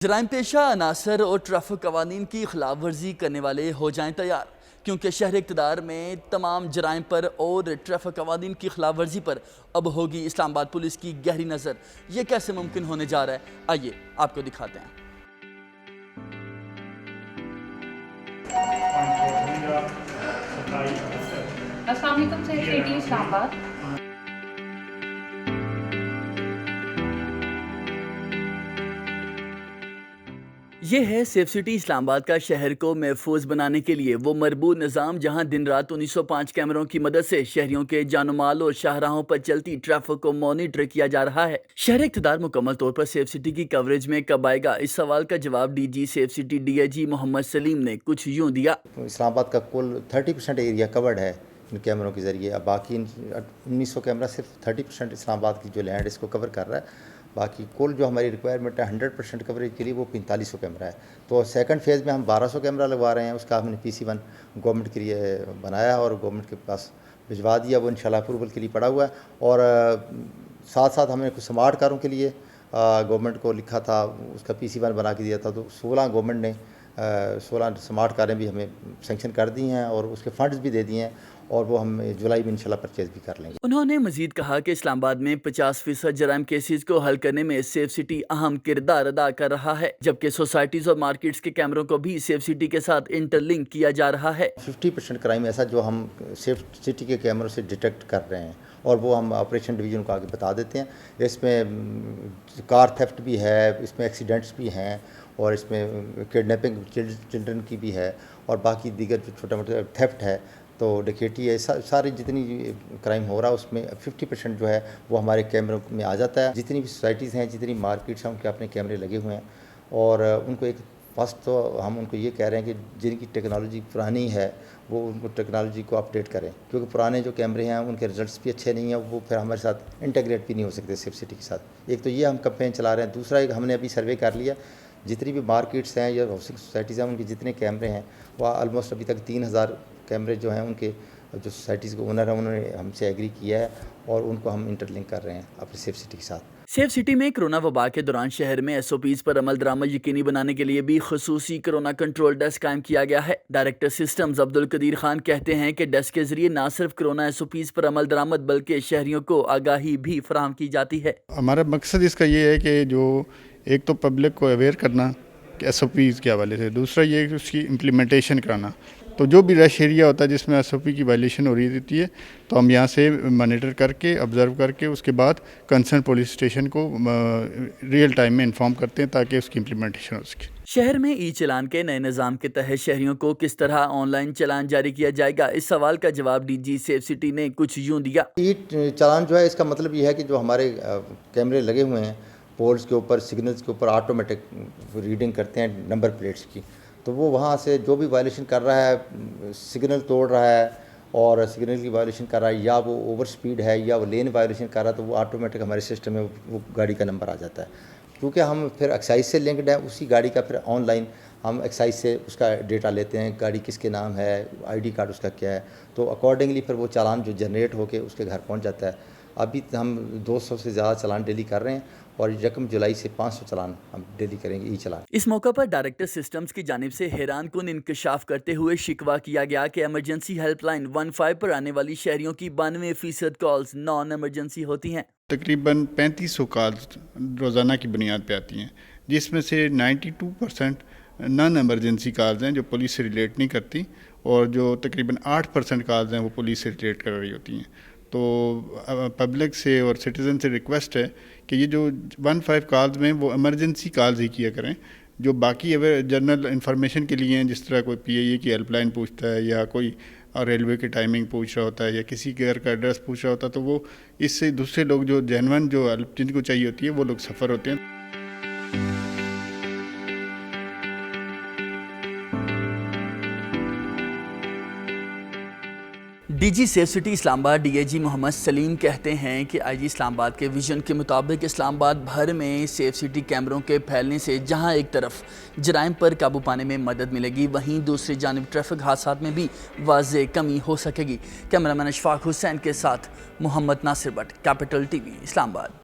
جرائم پیشہ عناصر اور ٹریفک قوانین کی خلاف ورزی کرنے والے ہو جائیں تیار، کیونکہ شہر اقتدار میں تمام جرائم پر اور ٹریفک قوانین کی خلاف ورزی پر اب ہوگی اسلام آباد پولیس کی گہری نظر۔ یہ کیسے ممکن ہونے جا رہا ہے، آئیے آپ کو دکھاتے ہیں۔ السلام علیکم سیف سٹی اسلام آباد۔ یہ ہے سیف سٹی اسلام آباد کا شہر کو محفوظ بنانے کے لیے وہ مربوط نظام، جہاں دن رات 1905 کیمروں کی مدد سے شہریوں کے جان و مال اور شاہراہوں پر چلتی ٹریفک کو مانیٹر کیا جا رہا ہے۔ شہر اقتدار مکمل طور پر سیف سٹی کی کوریج میں کب آئے گا، اس سوال کا جواب D G safe city D I G Muhammad Saleem نے کچھ یوں دیا۔ اسلام آباد کا کل 30% ایریا کورڈ ہے ان کیمروں کے ذریعے۔ اب باقی 1900 کیمرہ صرف 30% اسلام آباد کی جو لینڈ اس کو کور کر رہا ہے۔ باقی کل جو ہماری ریکوائرمنٹ ہے 100% کوریج کے لیے وہ 4500 کیمرہ ہے۔ تو سیکنڈ فیز میں ہم 1200 کیمرہ لگوا رہے ہیں۔ اس کا ہم نے PC1 گورنمنٹ کے لیے بنایا اور گورنمنٹ کے پاس بھجوا دیا، وہ انشاءاللہ اپروول کے لیے پڑا ہوا ہے۔ اور ساتھ ساتھ ہم نے کچھ سمارٹ کاروں کے لیے گورنمنٹ کو لکھا تھا، اس کا PC1 بنا کے دیا تھا، تو 16 گورنمنٹ نے 16 سمارٹ کاریں بھی ہمیں سینکشن کر دی ہیں اور اس کے فنڈز بھی دے دیے ہیں، اور وہ ہم جولائی میں انشاءاللہ پرچیز بھی کر لیں گے۔ انہوں نے مزید کہا کہ اسلام آباد میں 50% جرائم کیسز کو حل کرنے میں سیف سٹی اہم کردار ادا کر رہا ہے، جبکہ سوسائٹیز اور مارکیٹس کے کیمروں کو بھی سیف سٹی کے ساتھ انٹر لنک کیا جا رہا ہے۔ 50% کرائم ایسا جو ہم سیف سٹی کے کیمروں سے ڈیٹیکٹ کر رہے ہیں، اور وہ ہم آپریشن ڈویژن کو آگے بتا دیتے ہیں۔ اس میں کار تھیفٹ بھی ہے، اس میں ایکسیڈنٹس بھی ہیں، اور اس میں کڈنیپنگ چلڈرن کی بھی ہے، اور باقی دیگر جو چھوٹا موٹا تھیفٹ ہے، تو ڈکیٹی ہے، ساری جتنی کرائم ہو رہا ہے اس میں 50% جو ہے وہ ہمارے کیمروں میں آ جاتا ہے۔ جتنی بھی سوسائٹیز ہیں، جتنی مارکیٹس ہیں، ان کے اپنے کیمرے لگے ہوئے ہیں، اور ان کو ایک فرسٹ تو ہم ان کو یہ کہہ رہے ہیں کہ جن کی ٹیکنالوجی پرانی ہے وہ ان کو ٹیکنالوجی کو اپڈیٹ کریں، کیونکہ پرانے جو کیمرے ہیں ان کے رزلٹس بھی اچھے نہیں ہیں، وہ پھر ہمارے ساتھ انٹیگریٹ بھی نہیں ہو سکتے سیف سٹی کے ساتھ۔ ایک تو یہ ہم کمپین چلا رہے ہیں، دوسرا ایک ہم نے ابھی سروے کر لیا، جتنی بھی مارکیٹس ہیں یا ہاؤسنگ سوسائٹیز ہیں ان کے جتنے کیمرے ہیں وہ آلموسٹ ابھی تک 3000 کیمرے جو ہیں ان کے جو سوسائٹیز کے اونر ہیں انہوں نے ہم سے ایگری کیا ہے، اور ان کو ہم انٹر لنک کر رہے ہیں اپنے سیف سٹی کے ساتھ۔ سیف سٹی میں کرونا وبا کے دوران شہر میں SOPs پر عمل درآمد یقینی بنانے کے لیے بھی خصوصی کرونا کنٹرول ڈیسک قائم کیا گیا ہے۔ ڈائریکٹر سسٹمز عبدالقدیر خان کہتے ہیں کہ ڈیسک کے ذریعے نہ صرف کرونا SOPs پر عمل درآمد بلکہ شہریوں کو آگاہی بھی فراہم کی جاتی ہے۔ ہمارا مقصد اس کا یہ ہے کہ جو ایک تو پبلک کو اویئر کرنا SOPs کے حوالے سے، دوسرا یہ کہ اس کی امپلیمنٹیشن کرانا۔ تو جو بھی رش ایریا ہوتا ہے جس میں SOP کی وائلیشن ہو رہی ہوتی ہے، تو ہم یہاں سے مانیٹر کر کے آبزرو کر کے اس کے بعد کنسرن پولیس اسٹیشن کو ریئل ٹائم میں انفارم کرتے ہیں تاکہ اس کی امپلیمنٹیشن ہو سکے۔ شہر میں ای چلان کے نئے نظام کے تحت شہریوں کو کس طرح آن لائن چلان جاری کیا جائے گا، اس سوال کا جواب ڈی جی سیف سٹی نے کچھ یوں دیا۔ ای چالان جو ہے اس کا مطلب یہ ہے کہ جو ہمارے کیمرے لگے ہوئے ہیں پولز کے اوپر، سگنلز کے اوپر آٹومیٹک ریڈنگ کرتے ہیں نمبر پلیٹس کی، تو وہ وہاں سے جو بھی وائلیشن کر رہا ہے، سگنل توڑ رہا ہے اور سگنل کی وائلیشن کر رہا ہے، یا وہ اوور سپیڈ ہے یا وہ لین وائلیشن کر رہا ہے، تو وہ آٹومیٹک ہمارے سسٹم میں وہ گاڑی کا نمبر آ جاتا ہے۔ کیونکہ ہم پھر ایکسائز سے لنکڈ ہیں، اسی گاڑی کا پھر آن لائن ہم ایکسائز سے اس کا ڈیٹا لیتے ہیں، گاڑی کس کے نام ہے، ID کارڈ اس کا کیا ہے، تو اکارڈنگلی پھر وہ چالان جو جنریٹ ہو کے اس کے گھر پہنچ جاتا ہے۔ ابھی ہم 200 سے زیادہ چالان ڈیلی کر رہے ہیں، اور 1 جولائی سے 500 چالان ہم ڈیلی کریں گے، ای چالان۔ اس موقع پر ڈائریکٹر سسٹمز کی جانب سے حیران کن انکشاف کرتے ہوئے شکوہ کیا گیا کہ ایمرجنسی ہیلپ لائن 15 پر آنے والی شہریوں کی 92% کالز نان ایمرجنسی ہوتی ہیں۔ تقریباً 3500 کالز روزانہ کی بنیاد پہ آتی ہیں، جس میں سے 92% نان ایمرجنسی کالز ہیں جو پولیس سے ریلیٹ نہیں کرتی، اور جو تقریباً 8% کالز ہیں وہ پولیس سے ریلیٹ کر رہی ہوتی ہیں۔ تو پبلک سے اور سٹیزن سے ریکویسٹ ہے کہ یہ جو 15 کالز میں وہ ایمرجنسی کالز ہی کیا کریں، جو باقی جنرل انفارمیشن کے لیے ہیں، جس طرح کوئی PIA کی ہیلپ لائن پوچھتا ہے، یا کوئی ریلوے کی ٹائمنگ پوچھ رہا ہوتا ہے، یا کسی کے گھر کا ایڈریس پوچھ رہا ہوتا ہے، تو وہ اس سے دوسرے لوگ جو جینون جو ہیلپ جن کو چاہیے ہوتی ہے وہ لوگ سفر ہوتے ہیں۔ ڈی جی سیف سٹی اسلام آباد ڈی آئی جی محمد سلیم کہتے ہیں کہ IG اسلام آباد کے ویژن کے مطابق اسلام آباد بھر میں سیف سٹی کیمروں کے پھیلنے سے جہاں ایک طرف جرائم پر قابو پانے میں مدد ملے گی، وہیں دوسری جانب ٹریفک حادثات میں بھی واضح کمی ہو سکے گی۔ کیمرہ مین اشفاق حسین کے ساتھ محمد ناصر بٹ، کیپٹل TV اسلام آباد۔